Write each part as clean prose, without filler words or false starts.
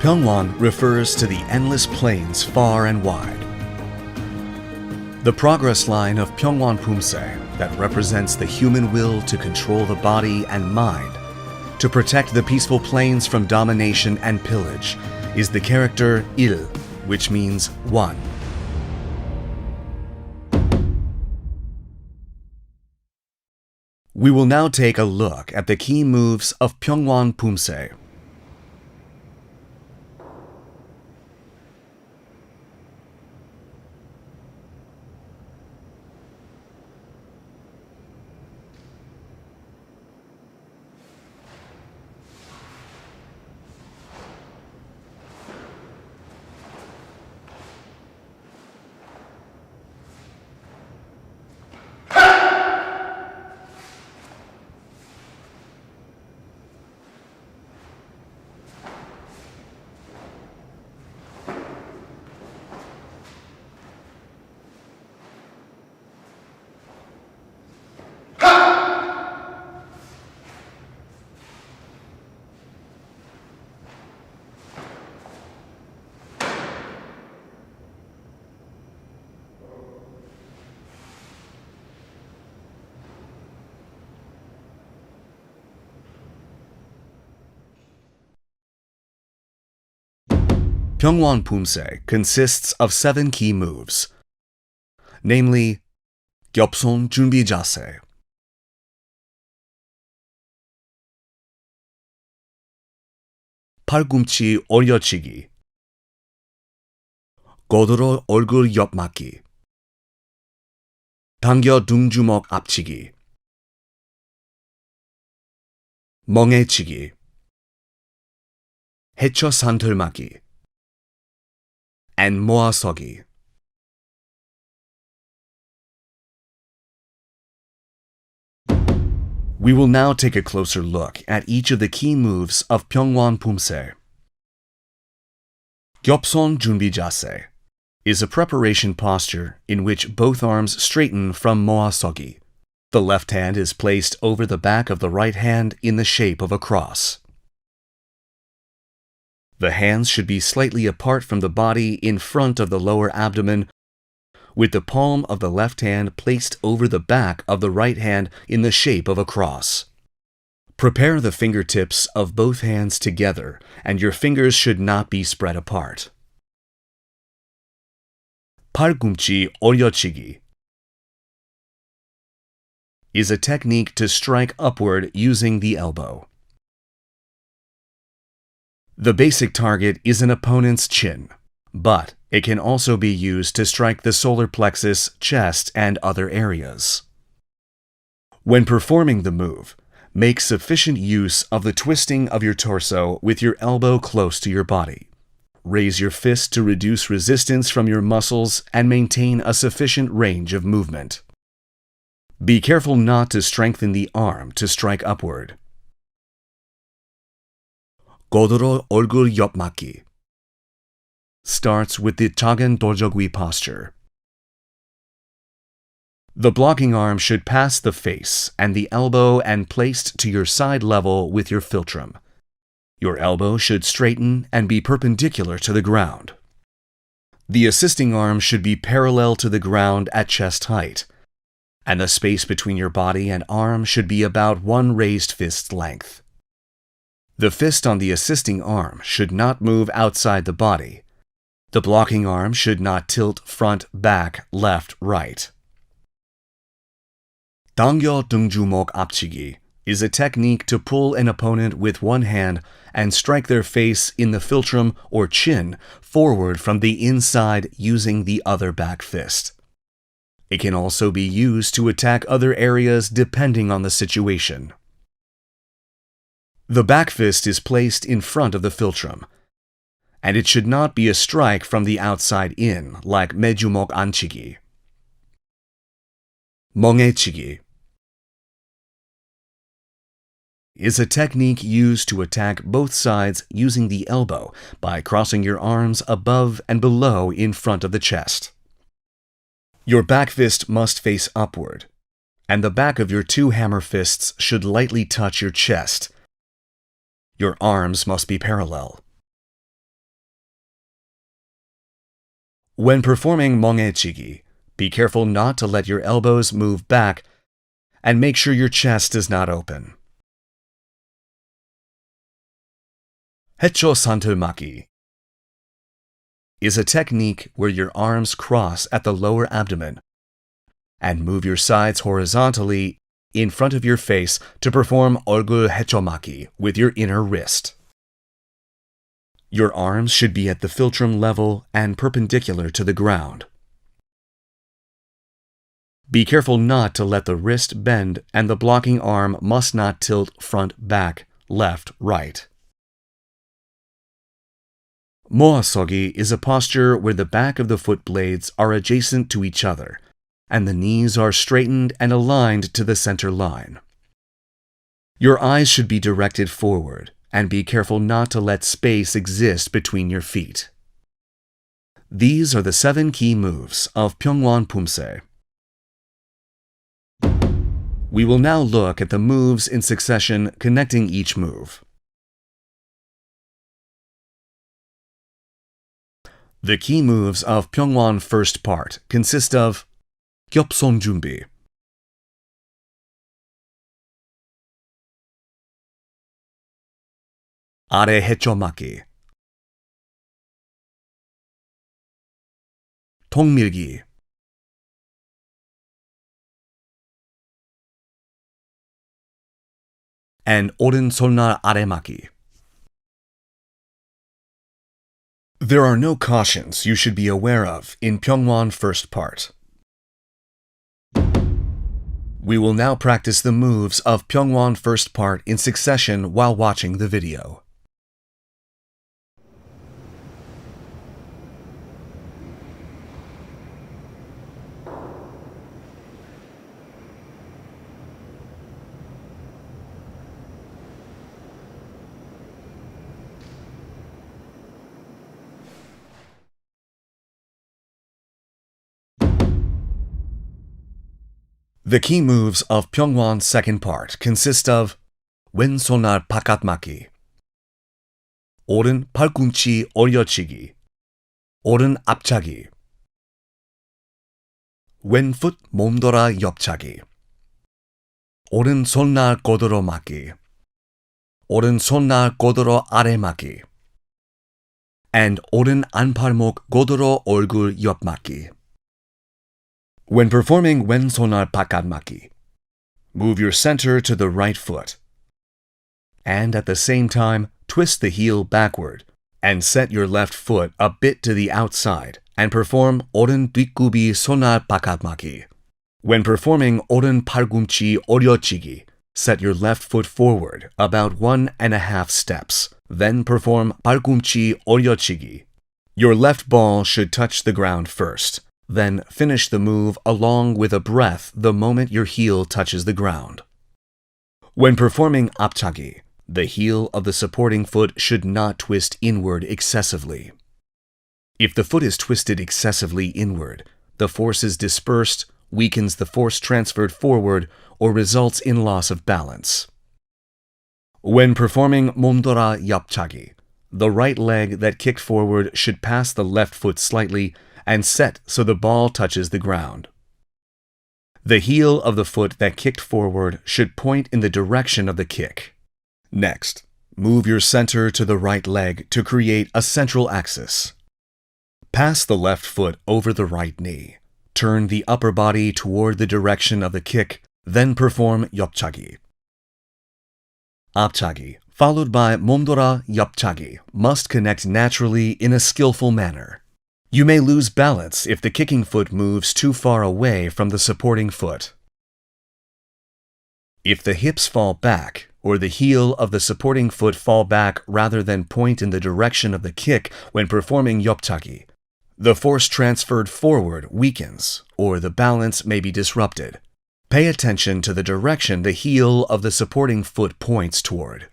Pyeongwon refers to the endless plains far and wide. The progress line of Pyeongwon Pumse that represents the human will to control the body and mind, to protect the peaceful plains from domination and pillage, is the character Il, which means one. We will now take a look at the key moves of Pyeongwon Pumse. Pyeongwon Pumse consists of 7 key moves, namely 겹손 준비 자세, 팔꿈치 올려치기, 거들어 얼굴 옆 맞기, 당겨 등주먹 앞치기, 멍해치기, 해쳐 산털맞기, and 모아서기. We will now take a closer look at each of the key moves of Pyeongwon Pumse. 겹손 준비 자세 is a preparation posture in which both arms straighten from 모아서기. The left hand is placed over the back of the right hand in the shape of a cross. The hands should be slightly apart from the body in front of the lower abdomen, with the palm of the left hand placed over the back of the right hand in the shape of a cross. Prepare the fingertips of both hands together, and your fingers should not be spread apart. 팔꿈치 올려치기 is a technique to strike upward using the elbow. The basic target is an opponent's chin, but it can also be used to strike the solar plexus, chest, and other areas. When performing the move, make sufficient use of the twisting of your torso with your elbow close to your body. Raise your fist to reduce resistance from your muscles and maintain a sufficient range of movement. Be careful not to strengthen the arm to strike upward. 거들어 얼굴 옆 맞기 starts with the 작은 돌적위 posture. The blocking arm should pass the face and the elbow and placed to your side level with your philtrum. Your elbow should straighten and be perpendicular to the ground. The assisting arm should be parallel to the ground at chest height, and the space between your body and arm should be about one raised fist's length. The fist on the assisting arm should not move outside the body. The blocking arm should not tilt front, back, left, right. 당겨 등주먹 앞치기 is a technique to pull an opponent with one hand and strike their face in the philtrum or chin forward from the inside using the other back fist. It can also be used to attack other areas depending on the situation. The back fist is placed in front of the philtrum, and it should not be a strike from the outside in, like 매주먹 안치기. 멍해치기 is a technique used to attack both sides using the elbow by crossing your arms above and below in front of the chest. Your back fist must face upward, and the back of your 2 hammer fists should lightly touch your chest. Your arms must be parallel. When performing 멍해치기, be careful not to let your elbows move back and make sure your chest is not open. 해초산틀막이 is a technique where your arms cross at the lower abdomen and move your sides horizontally in front of your face to perform 얼굴 해초막이 with your inner wrist. Your arms should be at the philtrum level and perpendicular to the ground. Be careful not to let the wrist bend, and the blocking arm must not tilt front, back, left, right. 모아서기 is a posture where the back of the foot blades are adjacent to each other, and the knees are straightened and aligned to the center line. Your eyes should be directed forward, and be careful not to let space exist between your feet. These are the 7 key moves of Pyeongwon Pumse. We will now look at the moves in succession connecting each move. The key moves of Pyeongwon first part consist of 겹손 준비, 아래 해초막기, 통밀기, and 오른손날 아래막기. There are no cautions you should be aware of in Pyeongwon first part. We will now practice the moves of Pyeongwon first part in succession while watching the video. The key moves of Pyeongwon's second part consist of 왼손날 바깥막기, 오른 팔꿈치 올려치기, 오른 앞차기, 왼풋 몸돌아 옆차기, 오른손날 고도로 막기, 오른손날 고도로 아래 막기, and 오른 안팔목 고도로 얼굴 옆 막기. When performing 왼손날 바깥막기, move your center to the right foot, and at the same time twist the heel backward and set your left foot a bit to the outside and perform 오른 뒷굽이 손날 바깥막기. When performing 오른 팔꿈치 올려치기, set your left foot forward about 1.5 steps, then perform 팔꿈치 올려치기. Your left ball should touch the ground first. Then finish the move along with a breath the moment your heel touches the ground. When performing 앞차기, the heel of the supporting foot should not twist inward excessively. If the foot is twisted excessively inward, the force is dispersed, weakens the force transferred forward, or results in loss of balance. When performing 몸돌아 옆차기, the right leg that kicked forward should pass the left foot slightly and set so the ball touches the ground. The heel of the foot that kicked forward should point in the direction of the kick. Next, move your center to the right leg to create a central axis. Pass the left foot over the right knee. Turn the upper body toward the direction of the kick, then perform 옆차기. 앞차기, followed by 몸돌아 옆차기, must connect naturally in a skillful manner. You may lose balance if the kicking foot moves too far away from the supporting foot. If the hips fall back, or the heel of the supporting foot fall back rather than point in the direction of the kick when performing 옆차기, the force transferred forward weakens, or the balance may be disrupted. Pay attention to the direction the heel of the supporting foot points toward.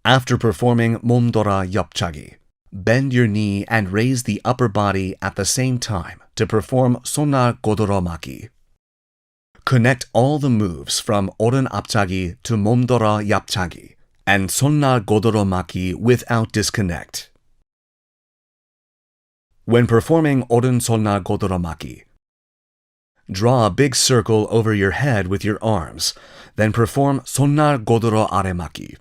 After performing 몸돌아 옆차기, bend your knee and raise the upper body at the same time to perform 손날 고도로 막기. Connect all the moves from 오른 앞차기 to 몸돌아 옆차기 and 손날 고도로 막기 without disconnect. When performing 오른손날 고드름막기, draw a big circle over your head with your arms, then perform 손날 고드름 아래막기.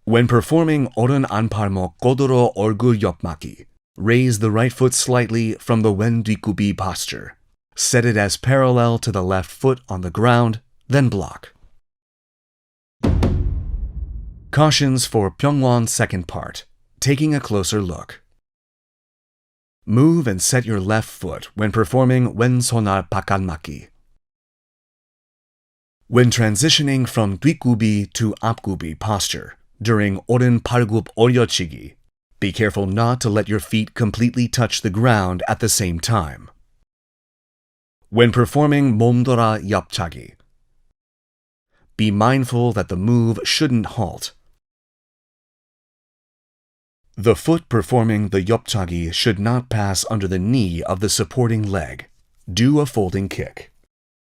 When performing 오른 안팔목 고드름 얼굴 옆막기, raise the right foot slightly from the 왼 뒷굽이 posture. Set it as parallel to the left foot on the ground, then block. Cautions for Pyeongwon second part. Taking a closer look. Move and set your left foot when performing 왼손날 바깥막기. When transitioning from 뒷굽이 to 앞굽이 posture during 오른 팔굽 올려치기, be careful not to let your feet completely touch the ground at the same time. When performing 몸돌아 옆차기, be mindful that the move shouldn't halt. The foot performing the 옆차기 should not pass under the knee of the supporting leg. Do a folding kick.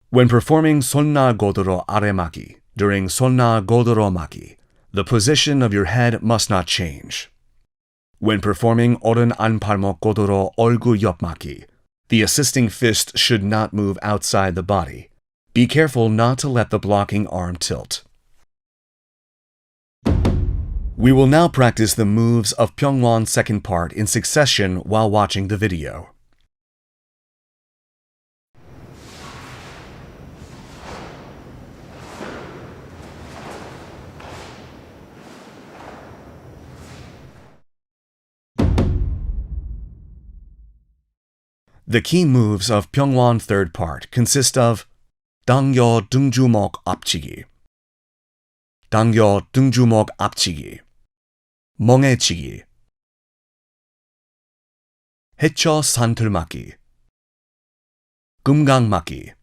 When performing 손날 고드름 아래막기 during 손날 고드름 막기, the position of your head must not change. When performing 오른 안팔목 고드름 얼굴 옆막기, the assisting fist should not move outside the body. Be careful not to let the blocking arm tilt. We will now practice the moves of Pyeongwon second part in succession while watching the video. The key moves of Pyeongwon third part consist of 당겨 등주먹 앞치기, 당겨 등주먹 앞치기, 멍해치기, 해쳐 산틀막기, 금강막기,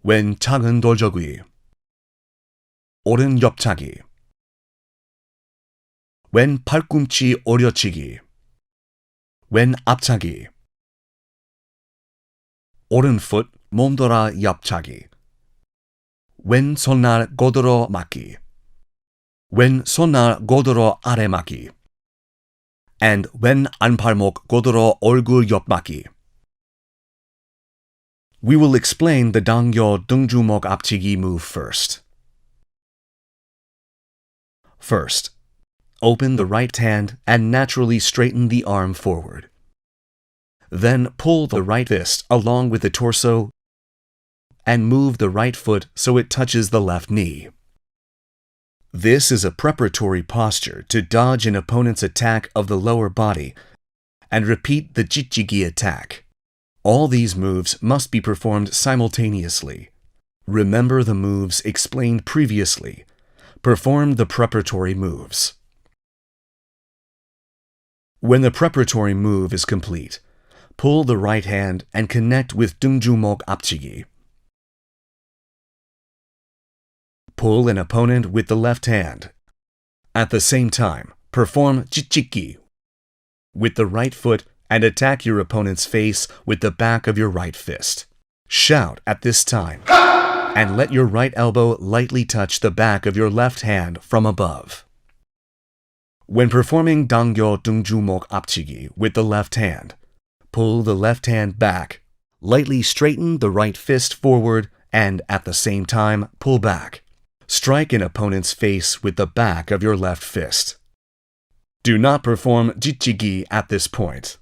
왼 작은 돌적위, 오른 옆차기, 왼 팔꿈치 오려치기, 왼 앞차기, 오른풋 몸돌아 옆차기, 왼 손날 고드름 막기, 왼 손날 고드름 아래막기, and 왼 안팔목 고드름 얼굴 옆막기. We will explain the 당겨 등주먹 앞치기 move first. First, open the right hand and naturally straighten the arm forward. Then pull the right fist along with the torso and move the right foot so it touches the left knee. This is a preparatory posture to dodge an opponent's attack of the lower body and repeat the jijjigi attack. All these moves must be performed simultaneously. Remember the moves explained previously. Perform the preparatory moves. When the preparatory move is complete, pull the right hand and connect with 등주먹 앞치기. Pull an opponent with the left hand. At the same time, perform jijjigi with the right foot and attack your opponent's face with the back of your right fist. Shout at this time and let your right elbow lightly touch the back of your left hand from above. When performing 당겨 등주먹 앞치기 with the left hand, pull the left hand back, lightly straighten the right fist forward, and at the same time pull back. Strike an opponent's face with the back of your left fist. Do not perform jijjigi at this point.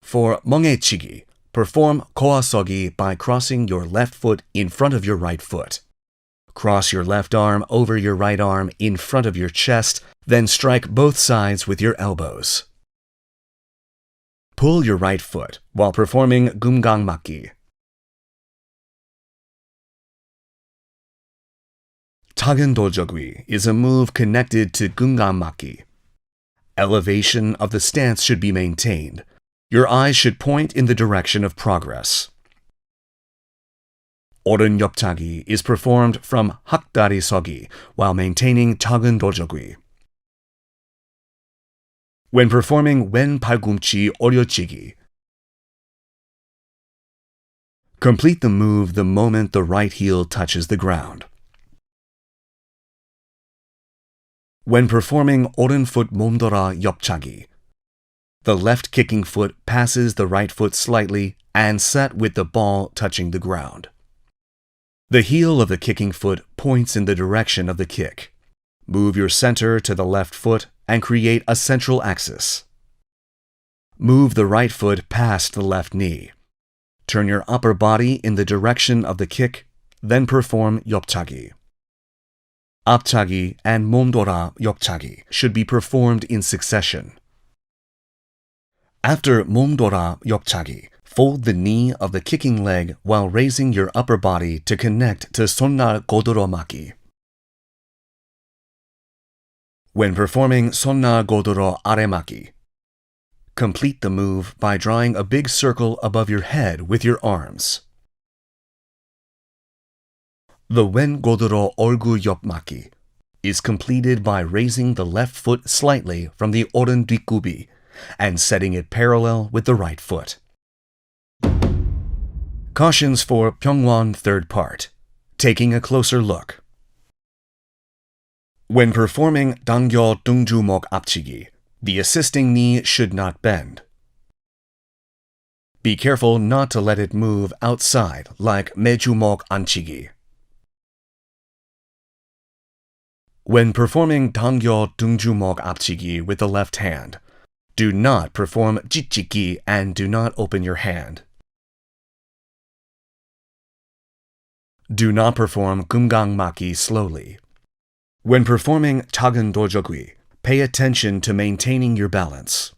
For 멍해치기, perform 고아서기 by crossing your left foot in front of your right foot. Cross your left arm over your right arm in front of your chest, then strike both sides with your elbows. Pull your right foot while performing 금강막기. 작은 돌적위 is a move connected to 금강막기. Elevation of the stance should be maintained. Your eyes should point in the direction of progress. 오른 옆차기 is performed from 학다리 서기 while maintaining 작은 돌적위. When performing 왼 팔꿈치 오려치기, complete the move the moment the right heel touches the ground. When performing 오른풋 몸돌아 옆차기, The left kicking foot passes the right foot slightly and set with the ball touching the ground. The heel of the kicking foot points in the direction of the kick. Move your center to the left foot and create a central axis. Move the right foot past the left knee. Turn your upper body in the direction of the kick, then perform 옆차기. 앞차기 and 몸돌아 옆차기 should be performed in succession. After 몸돌아 옆차기, fold the knee of the kicking leg while raising your upper body to connect to 손날 고드러맞기. When performing 손날 고드러 아래맞기, complete the move by drawing a big circle above your head with your arms. The 왼 고드러 얼굴 옆맞기 is completed by raising the left foot slightly from the 오른 뒷굽이 and setting it parallel with the right foot. Cautions for Pyeongwon third part. Taking a closer look. When performing 당겨 둥주먹 앞치기, the assisting knee should not bend. Be careful not to let it move outside like 매주먹 안치기. When performing 당겨 둥주먹 앞치기 with the left hand, do not perform 찌찌기 and do not open your hand. Do not perform 금강맞기 slowly. When performing 작은 돌적기, pay attention to maintaining your balance.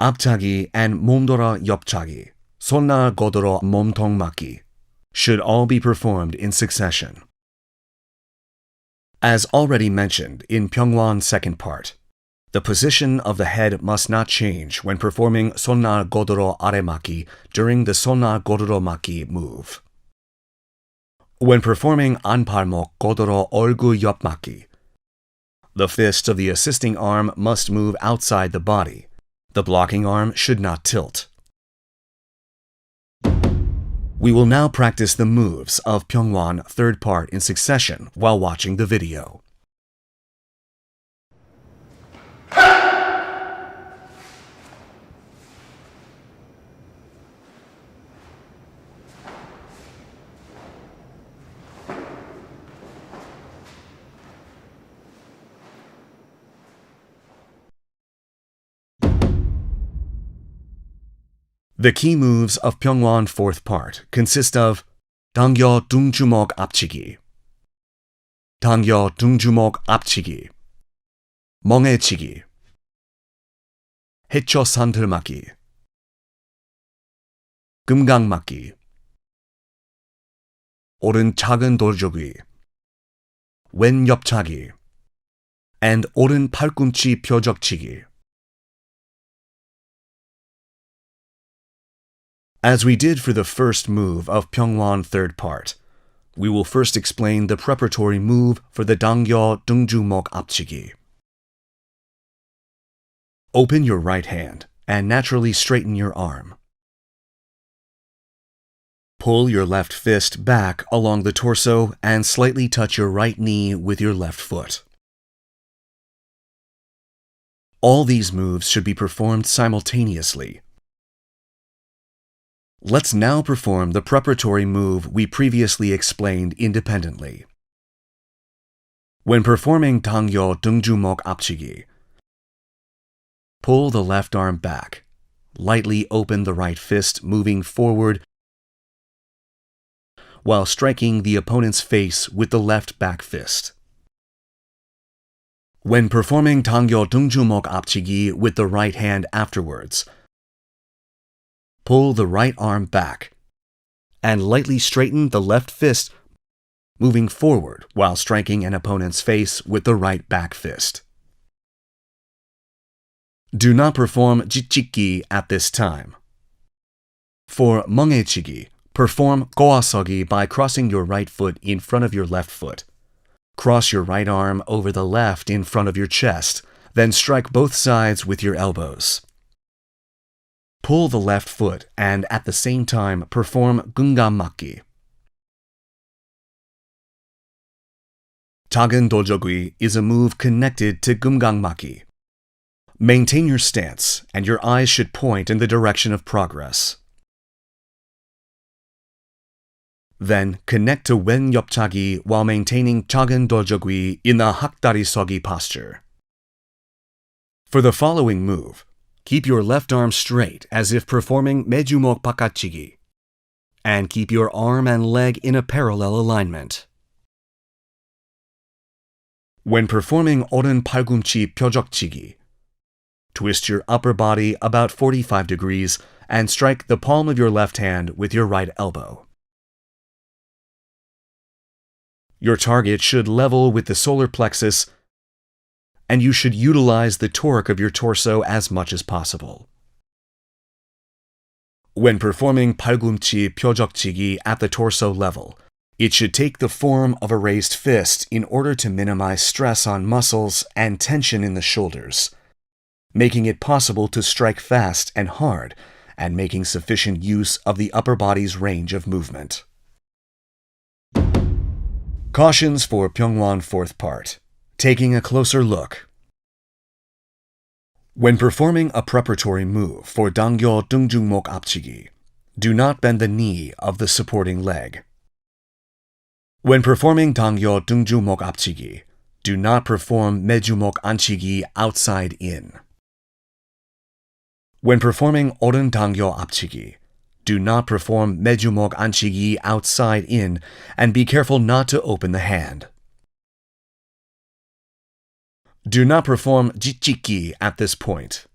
앞차기 and 몸돌아 옆차기, 손날 고드러 몸통맞기 should all be performed in succession. As already mentioned in Pyeongwon second part, the position of the head must not change when performing 손날 고드러 아래맞기 during the 손날 고드러맞기 move. When performing 안팔목 고드러 얼굴 옆맞기, the fist of the assisting arm must move outside the body. The blocking arm should not tilt. We will now practice the moves of Pyeongwon third part in succession while watching the video. The key moves of Pyeongwon fourth part consist of 당겨 둥주먹 앞치기, 당겨 둥주먹 앞치기, 멍해치기, 해쳐 산들맞기, 금강맞기, 오른 작은 돌적기, 왼 옆차기, and 오른 팔꿈치 표적치기. As we did for the first move of Pyeongwon third part, we will first explain the preparatory move for the 당겨 둥주먹 앞치기. Open your right hand and naturally straighten your arm. Pull your left fist back along the torso and slightly touch your right knee with your left foot. All these moves should be performed simultaneously. Let's now perform the preparatory move we previously explained independently. When performing 당겨 둥주먹 앞치기, pull the left arm back. Lightly open the right fist, moving forward while striking the opponent's face with the left back fist. When performing 당겨 둥주먹 앞치기 with the right hand afterwards, pull the right arm back and lightly straighten the left fist, moving forward while striking an opponent's face with the right back fist. Do not perform 찌찌기 at this time. For 멍해치기, perform 고아서기 by crossing your right foot in front of your left foot. Cross your right arm over the left in front of your chest, then strike both sides with your elbows. Pull the left foot and at the same time perform 금강맞기. 작은 돌적기 is a move connected to 금강맞기. Maintain your stance, and your eyes should point in the direction of progress. Then connect to wen 옆차기 while maintaining 작은 돌적위 in the hakda리 서기 posture. For the following move, keep your left arm straight as if performing 매주먹 바깥치기, and keep your arm and leg in a parallel alignment. When performing 오른 팔꿈치 펴적치기, twist your upper body about 45 degrees and strike the palm of your left hand with your right elbow. Your target should level with the solar plexus, and you should utilize the torque of your torso as much as possible. When performing 팔꿈치 펴적치기 at the torso level, it should take the form of a raised fist in order to minimize stress on muscles and tension in the shoulders, making it possible to strike fast and hard and making sufficient use of the upper body's range of movement. Cautions for Pyeongwon fourth part. Taking a closer look. When performing a preparatory move for 당겨 등중목 앞치기, do not bend the knee of the supporting leg. When performing 당겨 등중목 앞치기, do not perform 매주목 안치기 outside in. When performing 오른 당겨 앞치기, do not perform 매주목 안치기 outside in, and be careful not to open the hand. Do not perform 지치기 at this point.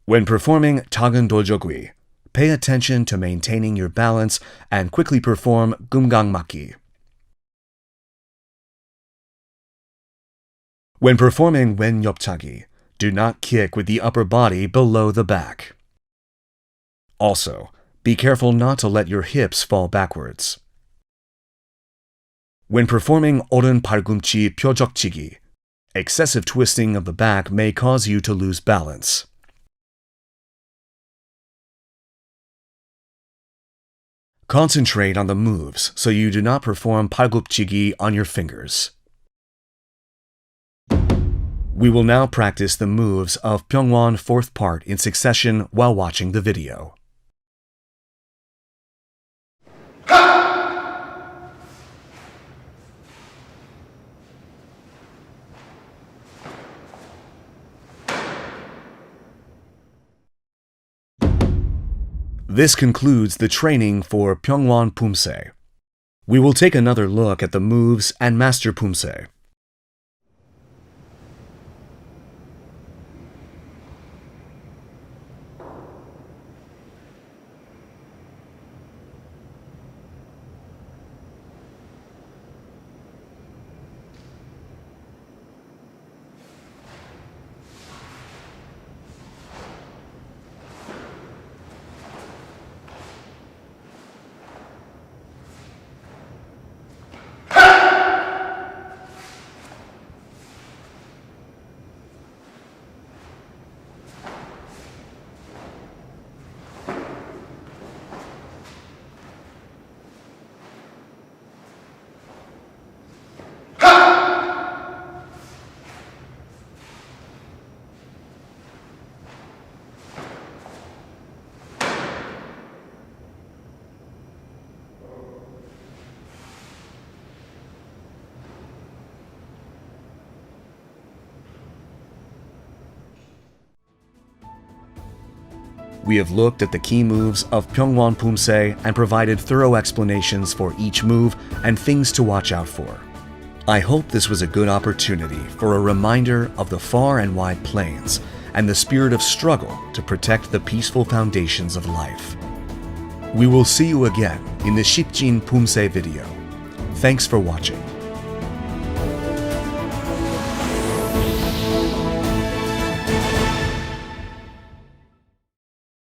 When performing 작은 돌적위, pay attention to maintaining your balance and quickly perform 금강맞기. When performing wen 옆차기, do not kick with the upper body below the back. Also, be careful not to let your hips fall backwards. When performing 오른 팔꿈치 펴적치기, excessive twisting of the back may cause you to lose balance. Concentrate on the moves so you do not perform 팔굽치기 on your fingers. We will now practice the moves of Pyeongwon fourth part in succession while watching the video. This concludes the training for Pyeongwon Pumse. We will take another look at the moves and master Pumse. We have looked at the key moves of Pyeongwon Pumse and provided thorough explanations for each move and things to watch out for. I hope this was a good opportunity for a reminder of the far and wide plains and the spirit of struggle to protect the peaceful foundations of life. We will see you again in the Shipjin Pumse video. Thanks for watching.